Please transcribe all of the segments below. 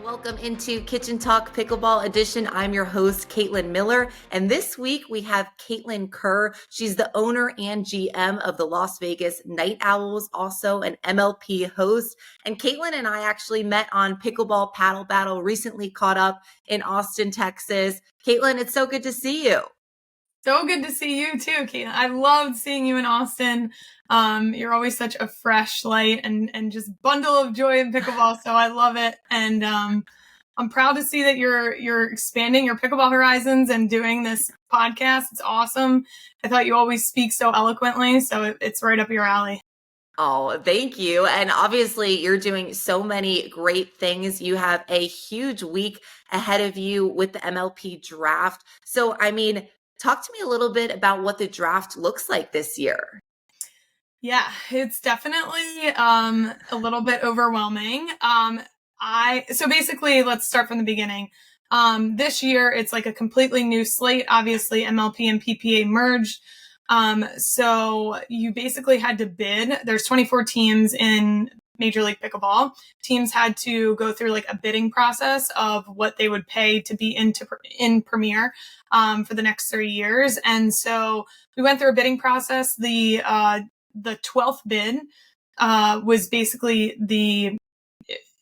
Welcome into Kitchen Talk Pickleball Edition. I'm your host, Kaitlyn Miller. And this week we have Kaitlyn Kerr. She's the owner and GM of the Las Vegas Night Owls, also an MLP host. And Kaitlyn and I actually met on Pickleball Paddle Battle, recently caught up in Austin, Texas. Kaitlyn, it's so good to see you. So good to see you too, Kaitlyn. I loved seeing you in Austin. You're always such a fresh light and just bundle of joy in pickleball. So I love it. And I'm proud to see that you're expanding your pickleball horizons and doing this podcast. It's awesome. I thought you always speak so eloquently. So it's right up your alley. Oh, thank you. And obviously, you're doing so many great things. You have a huge week ahead of you with the MLP Draft. So, talk to me a little bit about what the draft looks like this year. Yeah, it's definitely a little bit overwhelming. So basically, let's start from the beginning. This year, it's like a completely new slate. Obviously, MLP and PPA merged. So you basically had to bid. There's 24 teams in Major League Pickleball. Teams had to go through like a bidding process of what they would pay to be in Premier for the next 3 years. And so we went through a bidding process. The 12th bid was basically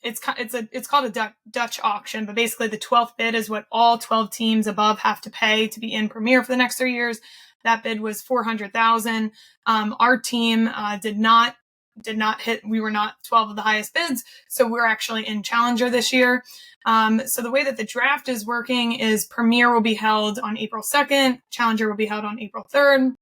it's called a Dutch auction, but basically the 12th bid is what all 12 teams above have to pay to be in Premier for the next 3 years. That bid was $400,000. Our team did not hit. We were not 12 of the highest bids, so we're actually in Challenger this year. So the way that the draft is working is Premier will be held on April 2nd, Challenger will be held on April 3rd,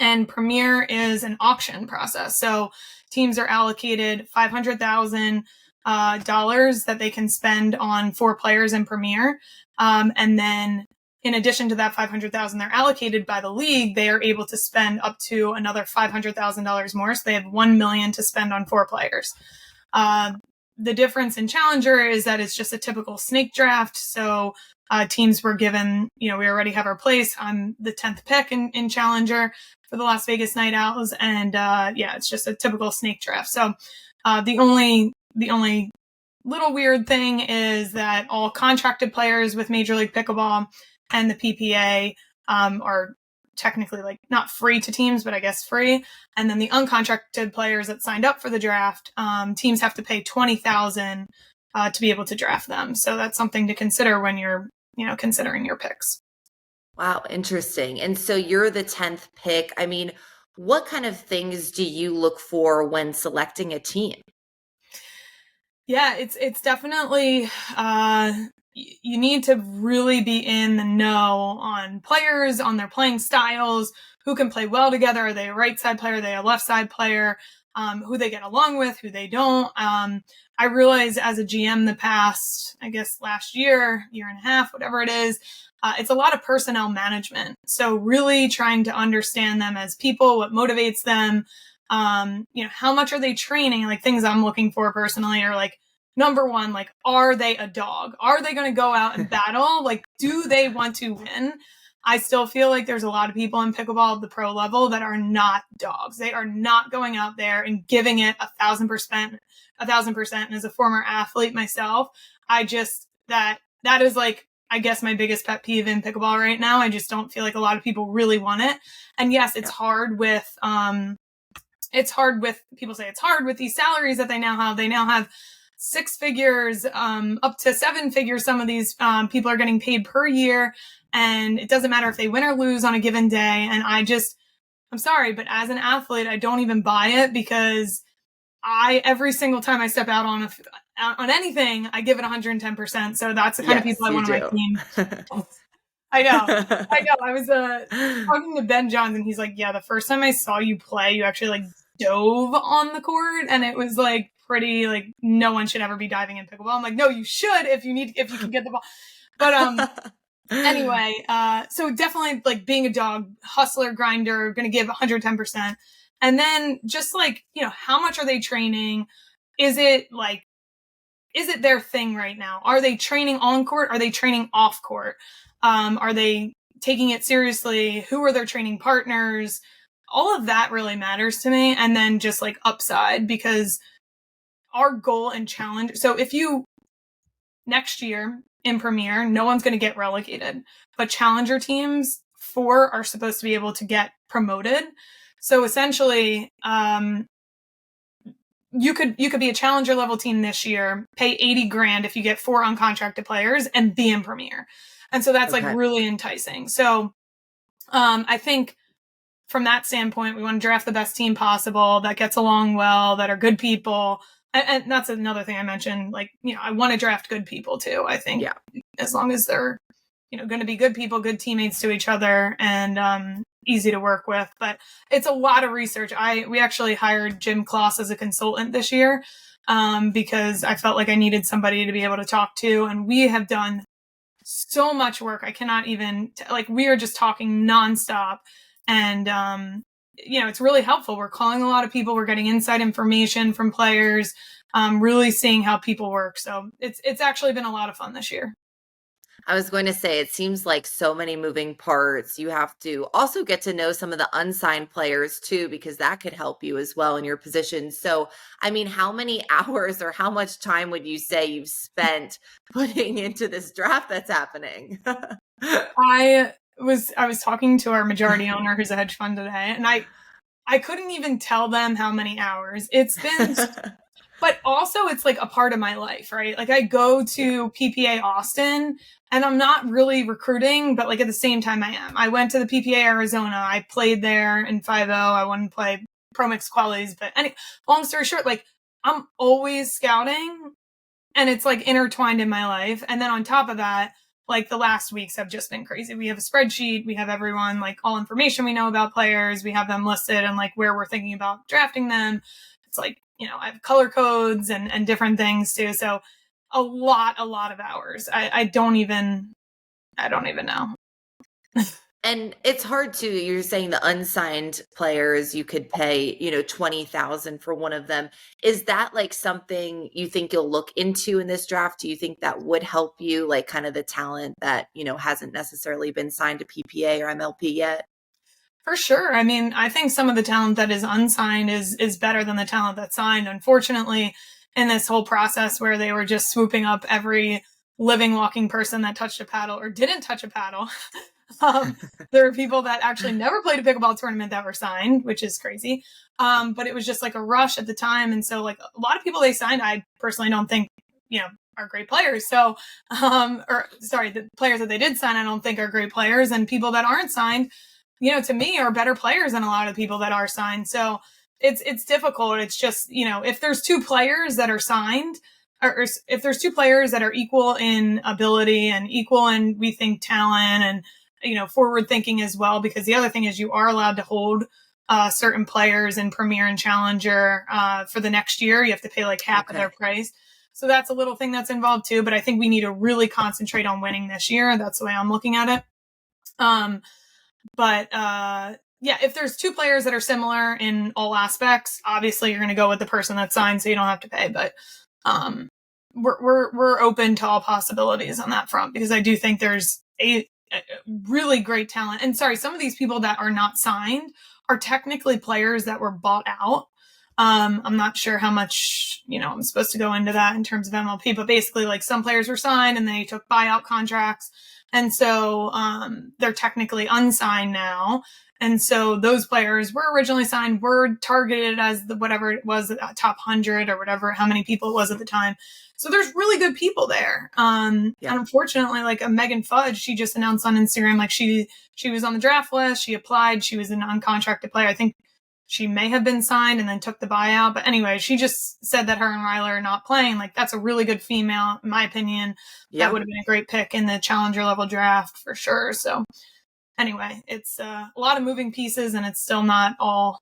and Premier is an auction process. So teams are allocated $500,000 that they can spend on 4 players in Premier, and then in addition to that $500,000 they're allocated by the league, they are able to spend up to another $500,000 more. So they have $1 million to spend on 4 players. The difference in Challenger is that it's just a typical snake draft. So teams were given, we already have our place. I'm the 10th pick in Challenger for the Las Vegas Night Owls. And it's just a typical snake draft. So the only little weird thing is that all contracted players with Major League Pickleball and the PPA are technically like not free to teams, but I guess free. And then the uncontracted players that signed up for the draft, teams have to pay $20,000 to be able to draft them. So that's something to consider when you're, considering your picks. Wow, interesting. And so you're the 10th pick. What kind of things do you look for when selecting a team? Yeah, it's definitely you need to really be in the know on players, on their playing styles, who can play well together. Are they a right side player? Are they a left side player? Who they get along with, who they don't. I realized as a GM the past, I guess last year and a half, whatever it is, it's a lot of personnel management. So really trying to understand them as people, what motivates them, how much are they training? Like things I'm looking for personally are like, number one, like, are they a dog? Are they going to go out and battle? Like, do they want to win? I still feel like there's a lot of people in pickleball at the pro level that are not dogs. They are not going out there and giving it 1,000%. And as a former athlete myself, that is like, I guess my biggest pet peeve in pickleball right now. I just don't feel like a lot of people really want it. And yes, it's hard with, people say it's hard with these salaries that they now have. They now have 6 figures, up to 7 figures. Some of these people are getting paid per year, and it doesn't matter if they win or lose on a given day. And I'm sorry, but as an athlete, I don't even buy it, because every single time I step out on anything, I give it 110%. So that's the kind of people I want on my team. I know. I was talking to Ben Johns, and he's like, yeah, the first time I saw you play, you actually like dove on the court, and it was like pretty, like, no one should ever be diving in pickleball. I'm like, no, you should if you can get the ball. But anyway, so definitely like being a dog, hustler, grinder, going to give 110%. And then just like, how much are they training? Is it their thing right now? Are they training on court? Are they training off court? Are they taking it seriously? Who are their training partners? All of that really matters to me. And then just like upside, because our goal and challenge. So if you next year in Premier, no one's going to get relegated, but challenger teams, 4 are supposed to be able to get promoted. So essentially, you could be a challenger level team this year, pay 80 grand if you get 4 uncontracted players and be in Premier. And so that's like really enticing. So I think from that standpoint, we want to draft the best team possible that gets along well, that are good people. And that's another thing I mentioned. Like, I want to draft good people too. I think as long as they're, going to be good people, good teammates to each other, and easy to work with. But it's a lot of research. We actually hired Jim Kloss as a consultant this year because I felt like I needed somebody to be able to talk to. And we have done so much work. I cannot even, we are just talking nonstop. And, it's really helpful. We're calling a lot of people. We're getting inside information from players, really seeing how people work. So it's actually been a lot of fun this year. I was going to say, it seems like so many moving parts. You have to also get to know some of the unsigned players too, because that could help you as well in your position. So, I mean, how many hours or how much time would you say you've spent putting into this draft that's happening? I was talking to our majority owner, who's a hedge fund today, and I couldn't even tell them how many hours it's been. But also it's like a part of my life, right? Like I go to PPA Austin and I'm not really recruiting, but like at the same time I am. I went to the PPA Arizona. I played there in 5-0. I won play Pro Mix qualies, but long story short, like I'm always scouting and it's like intertwined in my life. And then on top of that, like the last weeks have just been crazy. We have a spreadsheet. We have everyone, like all information we know about players. We have them listed and like where we're thinking about drafting them. It's like, I have color codes and different things too. So a lot of hours. I don't even know. And it's hard to, you're saying the unsigned players, you could pay, 20,000 for one of them. Is that like something you think you'll look into in this draft? Do you think that would help you, like kind of the talent that, hasn't necessarily been signed to PPA or MLP yet? For sure. I mean, I think some of the talent that is unsigned is better than the talent that's signed. Unfortunately, in this whole process where they were just swooping up every living, walking person that touched a paddle or didn't touch a paddle, there are people that actually never played a pickleball tournament that were signed, which is crazy. But it was just like a rush at the time. And so like a lot of people they signed, I personally don't think, are great players. So, the players that they did sign, I don't think are great players, and people that aren't signed, to me are better players than a lot of people that are signed. So it's difficult. It's just, if there's 2 players that are signed, or if there's 2 players that are equal in ability and equal in, we think, talent and, forward thinking as well, because the other thing is you are allowed to hold certain players in Premier and Challenger for the next year. You have to pay like half of their price. So that's a little thing that's involved too. But I think we need to really concentrate on winning this year. That's the way I'm looking at it. But if there's 2 players that are similar in all aspects, obviously you're going to go with the person that's signed, so you don't have to pay. But we're open to all possibilities on that front, because I do think there's a really great talent. And some of these people that are not signed are technically players that were bought out. I'm not sure how much, I'm supposed to go into that in terms of MLP, but basically like some players were signed and they took buyout contracts. And so they're technically unsigned now. And so those players were originally signed, were targeted as whatever it was, top 100 or whatever, how many people it was at the time. So there's really good people there. And unfortunately, like a Megan Fudge, she just announced on Instagram, like she was on the draft list. She applied. She was an uncontracted player. I think she may have been signed and then took the buyout. But anyway, she just said that her and Ryler are not playing. Like that's a really good female, in my opinion. Yeah. That would have been a great pick in the challenger level draft for sure. So anyway, it's a lot of moving pieces and it's still not all,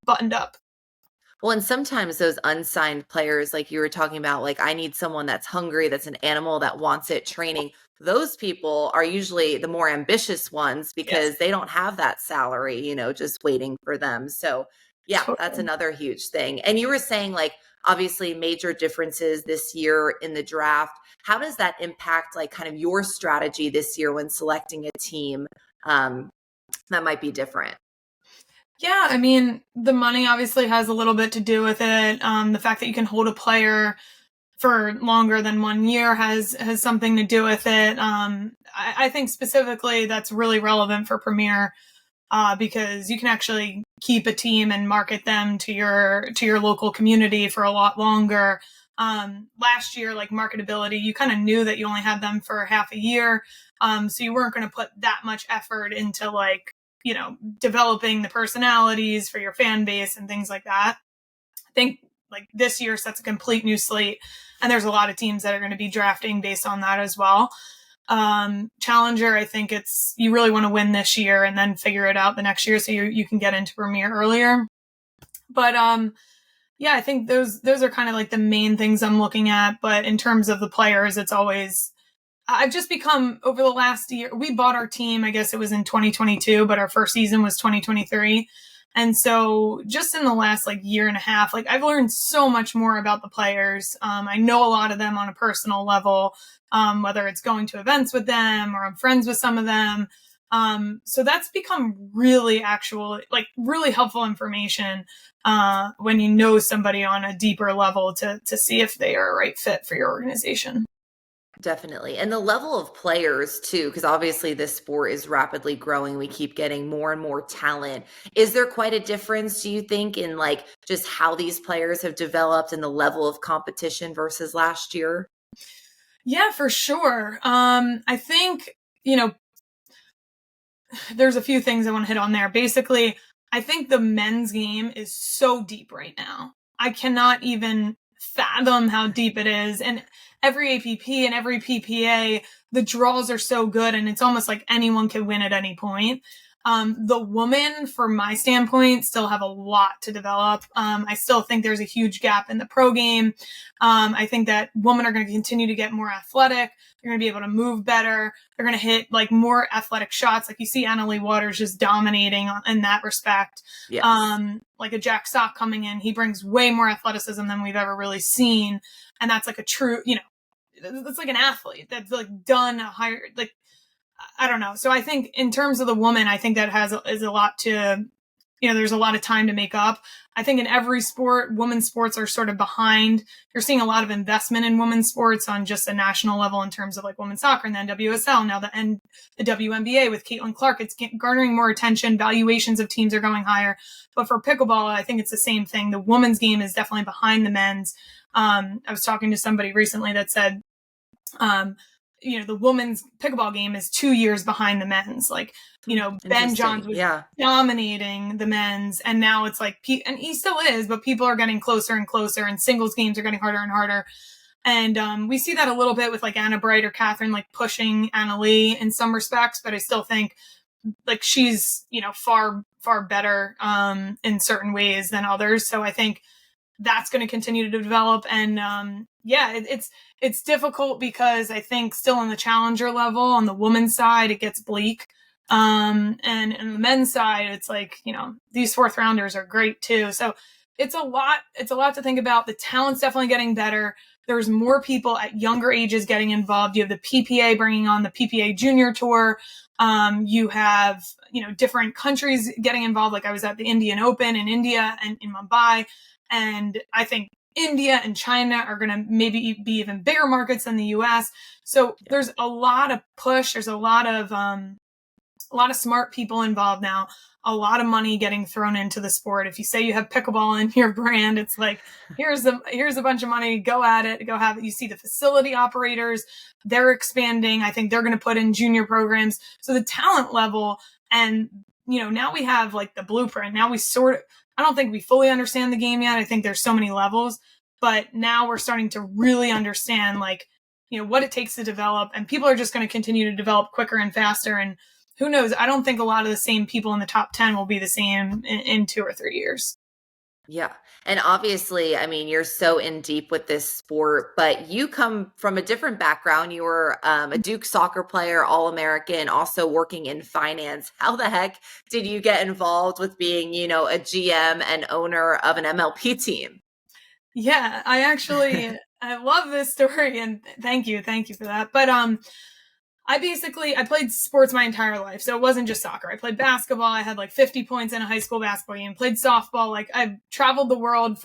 buttoned up. Well, and sometimes those unsigned players, like you were talking about, like I need someone that's hungry, that's an animal that wants it training. Those people are usually the more ambitious ones because they don't have that salary, just waiting for them. So yeah, totally. That's another huge thing. And you were saying like, obviously major differences this year in the draft. How does that impact like kind of your strategy this year when selecting a team that might be different? Yeah, I mean, the money obviously has a little bit to do with it. The fact that you can hold a player for longer than 1 year has something to do with it. I think specifically that's really relevant for Premier, because you can actually keep a team and market them to your local community for a lot longer. Last year, like marketability, you kind of knew that you only had them for half a year. So you weren't going to put that much effort into like, developing the personalities for your fan base and things like that. I think like this year sets a complete new slate, and there's a lot of teams that are going to be drafting based on that as well. Challenger, I think you really want to win this year and then figure it out the next year so you can get into Premier earlier. But yeah, I think those are kind of like the main things I'm looking at. But in terms of the players, I've just become, over the last year, we bought our team, I guess it was in 2022, but our first season was 2023. And so just in the last like year and a half, like I've learned so much more about the players. I know a lot of them on a personal level, whether it's going to events with them or I'm friends with some of them. So that's become really really helpful information when you know somebody on a deeper level to see if they are a right fit for your organization. Definitely. And the level of players too, because obviously this sport is rapidly growing. We keep getting more and more talent. Is there quite a difference, do you think, in like just how these players have developed and the level of competition versus last year? Yeah, for sure. I think, there's a few things I want to hit on there. Basically, I think the men's game is so deep right now. I cannot even fathom how deep it is. And every APP and every PPA, the draws are so good, and it's almost like anyone can win at any point. The women, from my standpoint, still have a lot to develop. I still think there's a huge gap in the pro game. I think that women are going to continue to get more athletic. They're going to be able to move better. They're going to hit like more athletic shots. Like you see Annalie Waters just dominating in that respect. Yes. Like a Jack Sock coming in, he brings way more athleticism than we've ever really seen. And that's like a true, that's like an athlete that's like done a higher, like, I don't know. So I think in terms of the woman, I think that is a lot to, there's a lot of time to make up. I think in every sport, women's sports are sort of behind. You're seeing a lot of investment in women's sports on just a national level in terms of like women's soccer and the NWSL, now the WNBA with Kaitlyn Kerr. It's garnering more attention. Valuations of teams are going higher. But for pickleball, I think it's the same thing. The women's game is definitely behind the men's. I was talking to somebody recently that said, the women's pickleball game is 2 years behind the men's. Like, Ben Johns was dominating the men's, and now it's like, and he still is, but people are getting closer and closer, and singles games are getting harder and harder. And we see that a little bit with like Anna Bright or Catherine, like pushing Anna Lee in some respects, but I still think like she's, far, far better in certain ways than others. So I think that's going to continue to develop. And it's difficult because I think still on the challenger level, on the women's side, it gets bleak. And on the men's side, it's like, these fourth rounders are great too. So it's a lot to think about. The talent's definitely getting better. There's more people at younger ages getting involved. You have the PPA bringing on the PPA Junior Tour. You have, different countries getting involved. Like I was at the Indian Open in India and in Mumbai. And I think India and China are going to maybe be even bigger markets than the US. So there's a lot of push. There's a lot of smart people involved now, a lot of money getting thrown into the sport. If you say you have pickleball in your brand, it's like, here's a bunch of money, go at it, go have it. You see the facility operators, they're expanding. I think they're going to put in junior programs. So the talent level, and, now we have like the blueprint. Now I don't think we fully understand the game yet. I think there's so many levels, but now we're starting to really understand like, what it takes to develop, and people are just going to continue to develop quicker and faster. And who knows? I don't think a lot of the same people in the top 10 will be the same in 2 or 3 years. Yeah. And obviously, I mean, you're so in deep with this sport, but you come from a different background. You were a Duke soccer player, All-American, also working in finance. How the heck did you get involved with being, a GM and owner of an MLP team? Yeah, I love this story, and thank you for that. But I played sports my entire life. So it wasn't just soccer. I played basketball. I had like 50 points in a high school basketball game, played softball. Like I've traveled the world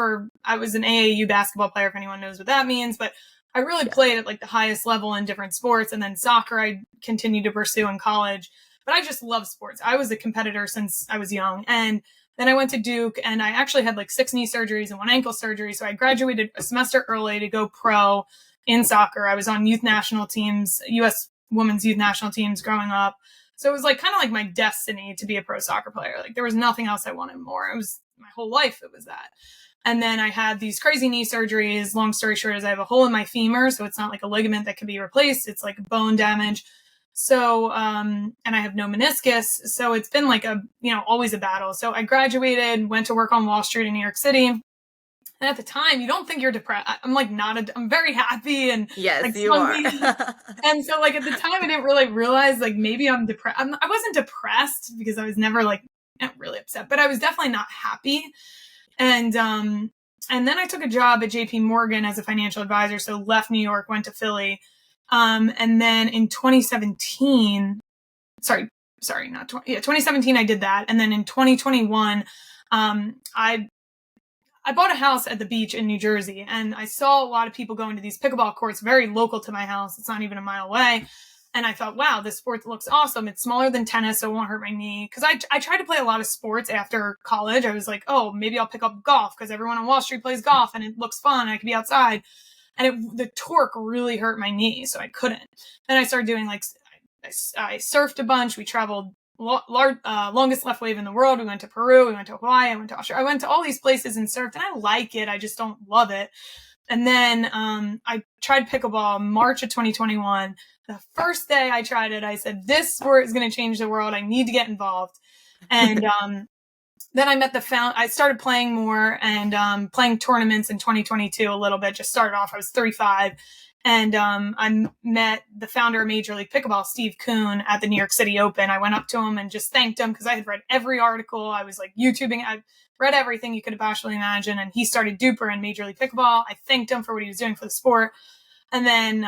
I was an AAU basketball player, if anyone knows what that means, but I really played at like the highest level in different sports. And then soccer, I continued to pursue in college, but I just love sports. I was a competitor since I was young. And then I went to Duke and I actually had like 6 knee surgeries and 1 ankle surgery. So I graduated a semester early to go pro in soccer. I was on youth national teams, U.S. women's youth national teams growing up. So it was like kind of like my destiny to be a pro soccer player. Like there was nothing else I wanted more. It was my whole life. It was that. And then I had these crazy knee surgeries. Long story short is I have a hole in my femur. So it's not like a ligament that can be replaced. It's like bone damage. So, and I have no meniscus. So it's been like always a battle. So I graduated, went to work on Wall Street in New York City. And at the time, you don't think you're depressed. I'm like I'm very happy and yes, like, you are. And so like at the time, I didn't really realize like maybe I'm depressed. I wasn't depressed because I was never like not really upset, but I was definitely not happy. And then I took a job at JP Morgan as a financial advisor. So left New York, went to Philly. And then in 2017, 2017, I did that. And then in 2021, I bought a house at the beach in New Jersey, and I saw a lot of people going to these pickleball courts very local to my house. It's not even a mile away. And I thought, wow, this sport looks awesome. It's smaller than tennis, so it won't hurt my knee. Because I tried to play a lot of sports after college. I was like, oh, maybe I'll pick up golf because everyone on Wall Street plays golf and it looks fun. I can be outside. And the torque really hurt my knee, so I couldn't. Then I started doing like, I surfed a bunch. We traveled longest left wave in the world. We went to Peru. We went to Hawaii. I went to Australia. I went to all these places and surfed, and I like it. I just don't love it. And then I tried pickleball March of 2021. The first day I tried it, I said, this sport is going to change the world. I need to get involved. And then I met I started playing more and playing tournaments in 2022 a little bit. Just started off. I was 35. And I met the founder of Major League Pickleball, Steve Kuhn, at the New York City Open. I went up to him and just thanked him because I had read every article. I was like YouTubing. I read everything you could possibly imagine. And he started Duper in Major League Pickleball. I thanked him for what he was doing for the sport. And then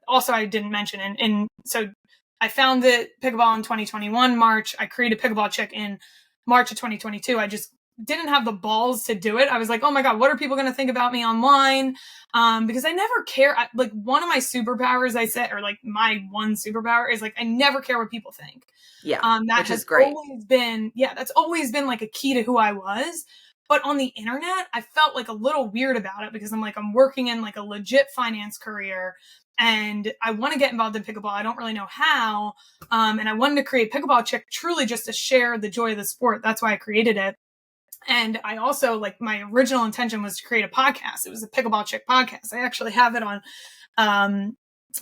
also I didn't mention, and so I founded pickleball in 2021, March. I created Pickleball Chick in March of 2022. I just didn't have the balls to do it. I was like, oh my God, what are people going to think about me online? Because I never care. Like one of my superpowers I said, or like my one superpower is like, I never care what people think. Yeah. That which has is great. That's always been like a key to who I was. But on the internet, I felt like a little weird about it because I'm like, I'm working in like a legit finance career and I want to get involved in pickleball. I don't really know how. And I wanted to create Pickleball Chick truly just to share the joy of the sport. That's why I created it. And I also like my original intention was to create a podcast. It was a Pickleball Chick podcast. I actually have it on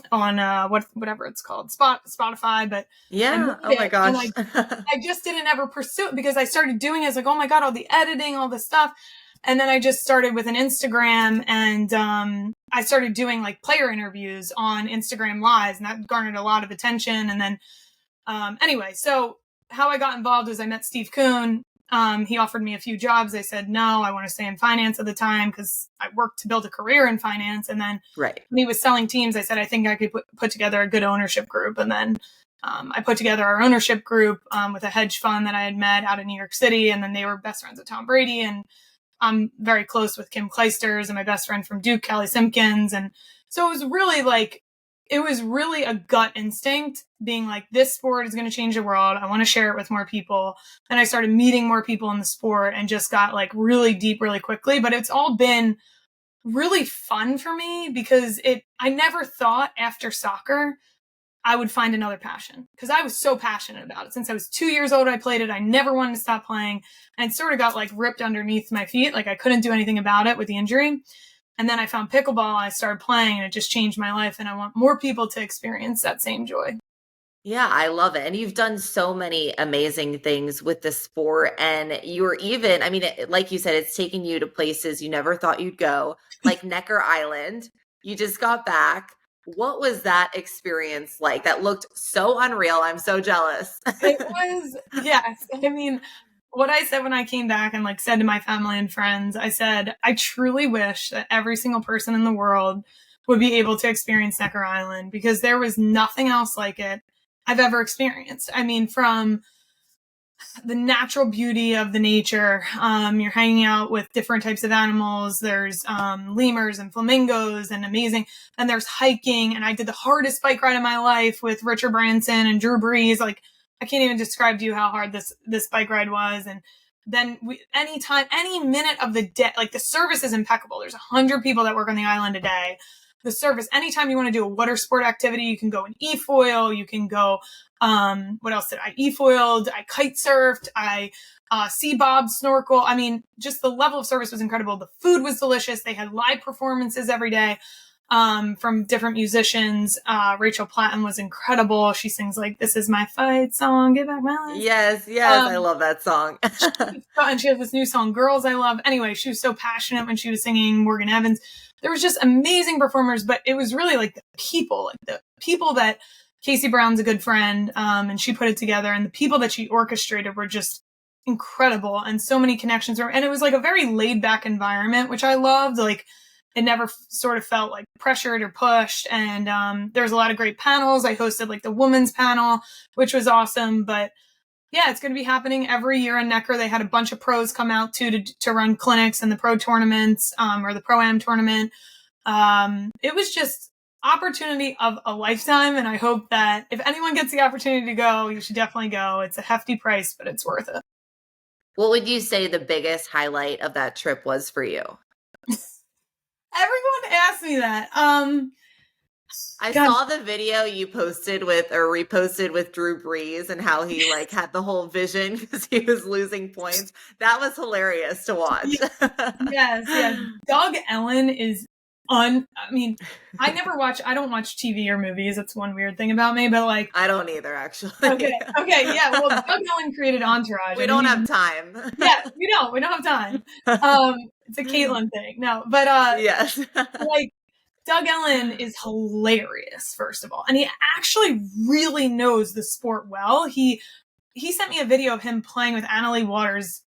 whatever it's called, Spotify, but yeah. Oh my gosh. I just didn't ever pursue it because I started doing it. It's like, oh my God, all the editing, all this stuff. And then I just started with an Instagram and I started doing like player interviews on Instagram Lives, and that garnered a lot of attention. And then anyway, so how I got involved is I met Steve Kuhn. He offered me a few jobs. I said, no, I want to stay in finance at the time because I worked to build a career in finance. And then when he was selling teams, I said, I think I could put together a good ownership group. And then I put together our ownership group with a hedge fund that I had met out of New York City. And then they were best friends with Tom Brady. And I'm very close with Kim Clijsters and my best friend from Duke, Kelly Simpkins. And so it was really a gut instinct being like, this sport is going to change the world. I want to share it with more people. And I started meeting more people in the sport and just got like really deep really quickly. But it's all been really fun for me because I never thought after soccer I would find another passion because I was so passionate about it. Since I was 2 years old, I played it. I never wanted to stop playing, and it sort of got like ripped underneath my feet. Like I couldn't do anything about it with the injury. And then I found pickleball, I started playing, and it just changed my life. And I want more people to experience that same joy. Yeah, I love it. And you've done so many amazing things with the sport. And you were even, I mean, like you said, it's taken you to places you never thought you'd go, like Necker Island. You just got back. What was that experience like? That looked so unreal. I'm so jealous. It was, yes. I mean, what I said when I came back and like said to my family and friends, I said, I truly wish that every single person in the world would be able to experience Necker Island, because there was nothing else like it I've ever experienced. I mean, from the natural beauty of the nature, you're hanging out with different types of animals. There's lemurs and flamingos and amazing. And there's hiking. And I did the hardest bike ride of my life with Richard Branson and Drew Brees. Like, I can't even describe to you how hard this bike ride was. And then anytime, any minute of the day, like, the service is impeccable. There's 100 people that work on the island a day. The service, anytime you want to do a water sport activity, you can go and e-foil, you can go, what else did I e-foiled? I kite surfed, I sea bob, snorkel. I mean, just the level of service was incredible. The food was delicious. They had live performances every day from different musicians. Rachel Platten was incredible. She sings like, "This is my fight song, get back my life." Yes, I love that song. And she has this new song, "Girls," I love. Anyway, she was so passionate when she was singing Morgan Evans. There was just amazing performers, but it was really like the people that Casey Brown's a good friend, and she put it together, and the people that she orchestrated were just incredible, and so many connections were, and it was like a very laid back environment, which I loved. Like, it never sort of felt like pressured or pushed. And there was a lot of great panels. I hosted like the women's panel, which was awesome. But yeah, it's going to be happening every year in Necker. They had a bunch of pros come out to run clinics and the pro tournaments, or the Pro-Am tournament. It was just opportunity of a lifetime. And I hope that if anyone gets the opportunity to go, you should definitely go. It's a hefty price, but it's worth it. What would you say the biggest highlight of that trip was for you? Everyone asks me that. I saw the video you posted with or reposted with Drew Brees and how he like had the whole vision because he was losing points. That was hilarious to watch. Yes. Doug Ellen is I don't watch TV or movies. That's one weird thing about me, but like, I don't either, actually. Okay. Yeah. Well, Doug Ellen created Entourage. We don't have time. Yeah, we don't have time. It's a Kaitlyn thing. No, but yes. Like, Doug Ellen is hilarious, first of all. And he actually really knows the sport well. He sent me a video of him playing with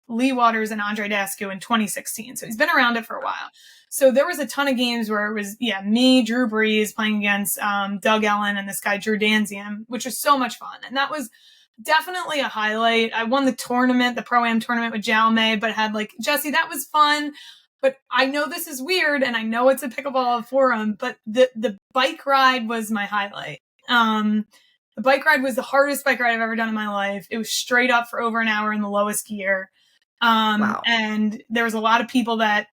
Lee Waters and Andre Dascu in 2016. So he's been around it for a while. So there was a ton of games where it was, me, Drew Brees playing against Doug Ellen and this guy, Drew Danzium, which was so much fun. And that was definitely a highlight. I won the tournament, the Pro-Am tournament with Jaume, but had like, Jesse, that was fun. But I know this is weird, and I know it's a pickleball forum, but the bike ride was my highlight. The bike ride was the hardest bike ride I've ever done in my life. It was straight up for over an hour in the lowest gear. Wow. And there was a lot of people that,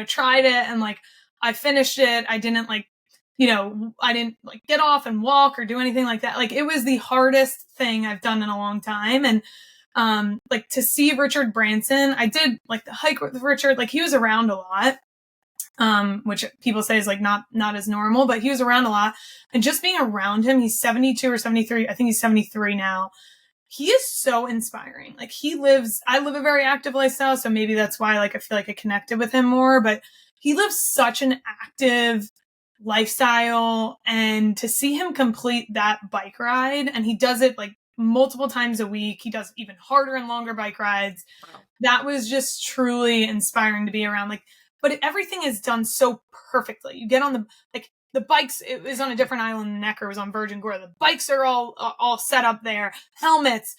tried it, and like, I finished it. I didn't get off and walk or do anything like that. Like, it was the hardest thing I've done in a long time. And to see Richard Branson, I did like the hike with Richard, like he was around a lot, which people say is like not as normal, but he was around a lot. And just being around him, he's 72 or 73. I think he's 73 now. He is so inspiring. Like, I live a very active lifestyle. So maybe that's why, like, I feel like I connected with him more, but he lives such an active lifestyle. And to see him complete that bike ride, and he does it like multiple times a week. He does even harder and longer bike rides. Wow. That was just truly inspiring to be around. Like, but everything is done so perfectly. You get on the bikes. It was on a different island in Necker. It was on Virgin Gorda. The bikes are all set up there. Helmets.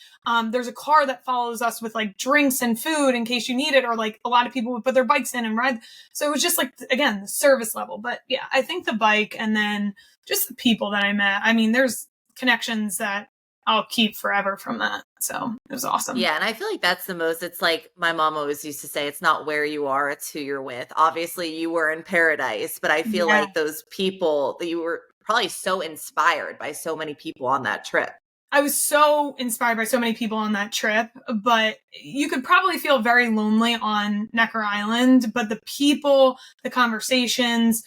There's a car that follows us with like drinks and food in case you need it, or like a lot of people would put their bikes in and ride. So it was just like, again, the service level. But yeah, I think the bike, and then just the people that I met. I mean, there's connections that I'll keep forever from that. So it was awesome. Yeah. And I feel like that's the most, it's like my mom always used to say, it's not where you are, it's who you're with. Obviously you were in paradise, but I feel like those people that you were probably so inspired by so many people on that trip. I was so inspired by so many people on that trip, but you could probably feel very lonely on Necker Island, but the people, the conversations,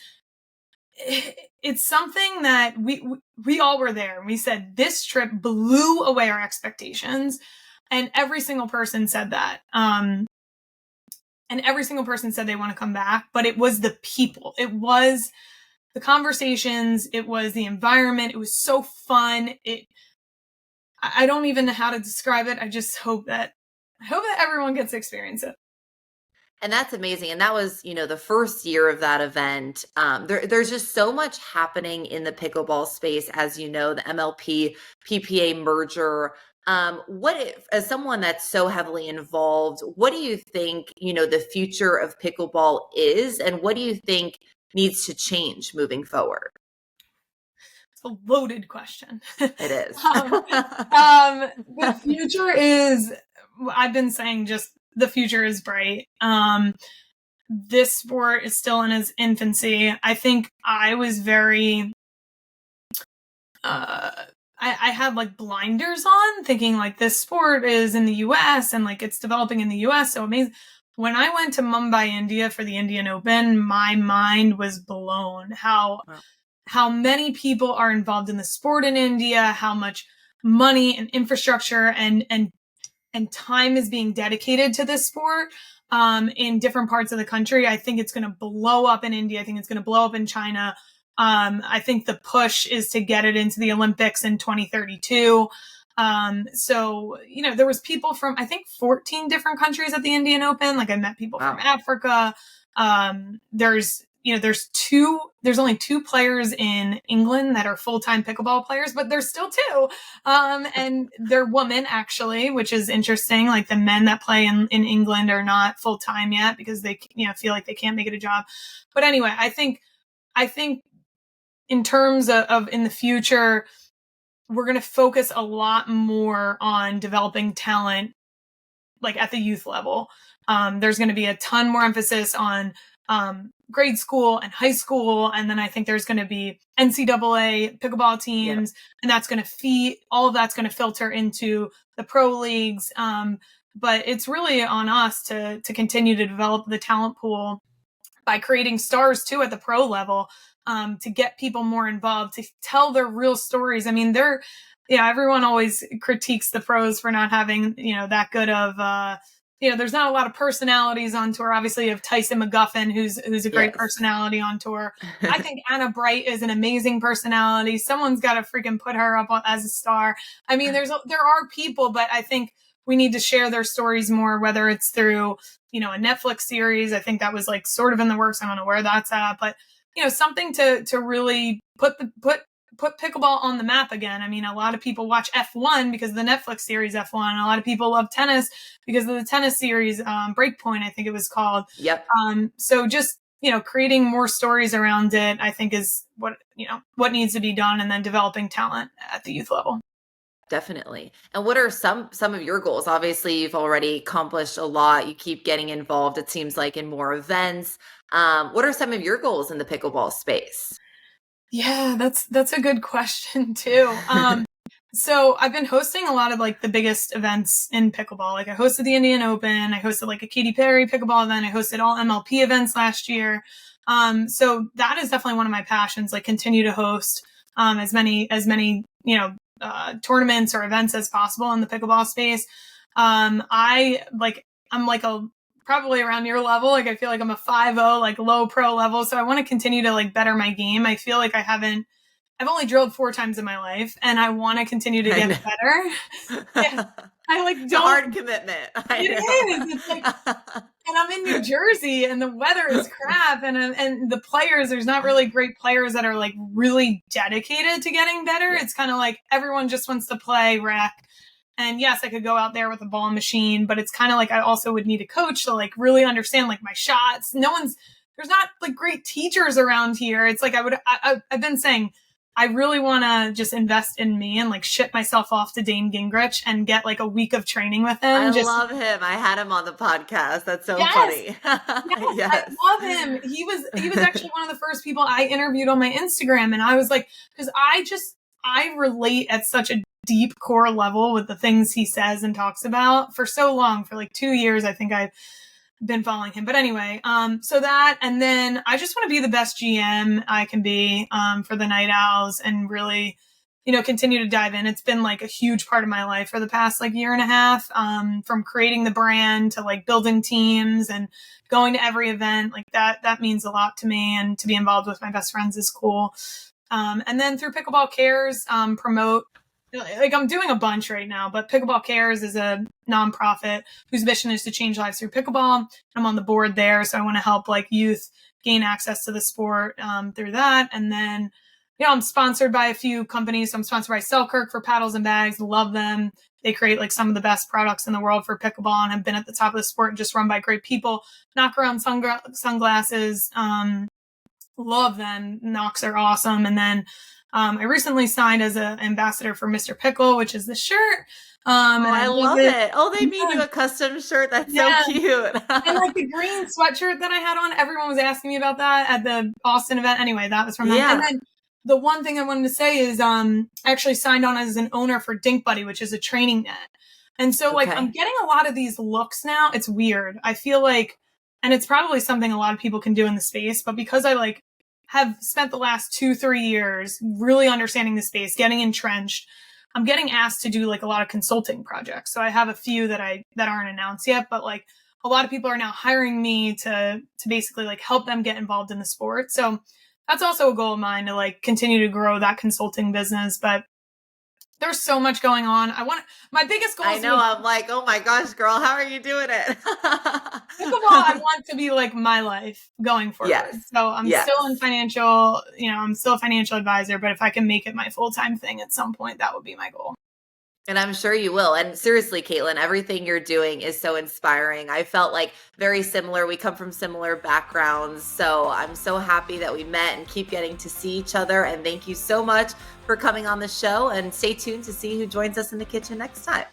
it's something that we all were there, and we said this trip blew away our expectations, and every single person said that. And every single person said they want to come back, but it was the people. It was the conversations. It was the environment. It was so fun. I don't even know how to describe it. I just hope that everyone gets to experience it. And that's amazing. And that was, the first year of that event. There's just so much happening in the pickleball space, as you know, the MLP PPA merger. As someone that's so heavily involved, what do you think, the future of pickleball is, and what do you think needs to change moving forward? It's a loaded question. It is. The future is, I've been saying, just the future is bright. This sport is still in its infancy. I think I was very, I had like blinders on, thinking like this sport is in the US and like it's developing in the US. So amazing. When I went to Mumbai, India for the Indian Open, my mind was blown how many people are involved in the sport in India, how much money and infrastructure and time is being dedicated to this sport in different parts of the country. I think it's going to blow up in India. I think it's going to blow up in China. I think the push is to get it into the Olympics in 2032. So, there was people from, I think, 14 different countries at the Indian Open. Like I met people from Africa. There's only two players in England that are full-time pickleball players, but there's still two. And they're women actually, which is interesting. Like the men that play in England are not full-time yet because they, feel like they can't make it a job. But anyway, I think in terms of in the future, we're going to focus a lot more on developing talent, like at the youth level. There's going to be a ton more emphasis on, grade school and high school. And then I think there's going to be NCAA pickleball teams, and that's going to all of that's going to filter into the pro leagues. But it's really on us to continue to develop the talent pool by creating stars too at the pro level, to get people more involved, to tell their real stories. I mean, everyone always critiques the pros for not having, that good of, there's not a lot of personalities on tour. Obviously, you have Tyson McGuffin, who's a great personality on tour. I think Anna Bright is an amazing personality. Someone's got to freaking put her up as a star. I mean, there are people, but I think we need to share their stories more, whether it's through, a Netflix series. I think that was like sort of in the works. I don't know where that's at, but something to really put pickleball on the map again. I mean, a lot of people watch F1 because of the Netflix series F1. A lot of people love tennis because of the tennis series, Breakpoint, I think it was called. Yep. So just, creating more stories around it, I think is what needs to be done, and then developing talent at the youth level. Definitely. And what are some of your goals? Obviously, you've already accomplished a lot. You keep getting involved, it seems like, in more events. What are some of your goals in the pickleball space? Yeah, that's a good question too. So I've been hosting a lot of like the biggest events in pickleball. Like I hosted the Indian Open, I hosted like a Katy Perry pickleball event, I hosted all MLP events last year. So that is definitely one of my passions, like continue to host as many tournaments or events as possible in the pickleball space. I'm like probably around your level. Like I feel like I'm a 5-0, like low pro level. So I want to continue to like better my game. I feel like I've only drilled 4 times in my life, and I want to continue to get better. Yeah, I like don't. It's a hard commitment. It is. It's like, and I'm in New Jersey, and the weather is crap, and the players, there's not really great players that are like really dedicated to getting better. Yeah. It's kind of like everyone just wants to play rec. And yes, I could go out there with a ball machine, but it's kind of like I also would need a coach to like really understand like my shots. There's not like great teachers around here. It's like I've been saying, I really want to just invest in me and like ship myself off to Dane Gingrich and get like a week of training with him. I love him. I had him on the podcast. That's so funny. Yes. I love him. He was actually one of the first people I interviewed on my Instagram. And I was like, because I relate at such a deep core level with the things he says and talks about for so long, for like 2 years. I think I've been following him. But anyway, so that, and then I just want to be the best GM I can be, for the Night Owls, and really, continue to dive in. It's been like a huge part of my life for the past like year and a half, from creating the brand to like building teams and going to every event. Like that means a lot to me, and to be involved with my best friends is cool. And then through Pickleball Cares, promote like I'm doing a bunch right now, but Pickleball Cares is a nonprofit whose mission is to change lives through pickleball. I'm on the board there, so I want to help like youth gain access to the sport through that. And then, I'm sponsored by a few companies. So I'm sponsored by Selkirk for paddles and bags. Love them. They create like some of the best products in the world for pickleball and have been at the top of the sport and just run by great people. Knocker Island sunglasses. Love them. Knocks are awesome. And then I recently signed as an ambassador for Mr. Pickle, which is the shirt. And I love it. Oh, they made you a custom shirt. That's so cute. And like the green sweatshirt that I had on, everyone was asking me about that at the Austin event. Anyway, that was from them. And then the one thing I wanted to say is I actually signed on as an owner for Dink Buddy, which is a training net. And so like I'm getting a lot of these looks now. It's weird. I feel like, and it's probably something a lot of people can do in the space, but because I like have spent the last 2-3 years really understanding the space, getting entrenched, I'm getting asked to do like a lot of consulting projects. So I have a few that aren't announced yet, but like a lot of people are now hiring me to basically like help them get involved in the sport. So that's also a goal of mine to like continue to grow that consulting business. But there's so much going on. My biggest goal is I'm like, oh my gosh, girl, how are you doing it? First of all, I want to be like my life going forward. Yes. So I'm still in financial, I'm still a financial advisor, but if I can make it my full-time thing at some point, that would be my goal. And I'm sure you will. And seriously, Kaitlyn, everything you're doing is so inspiring. I felt like very similar. We come from similar backgrounds. So I'm so happy that we met and keep getting to see each other. And thank you so much for coming on the show. And stay tuned to see who joins us in the kitchen next time.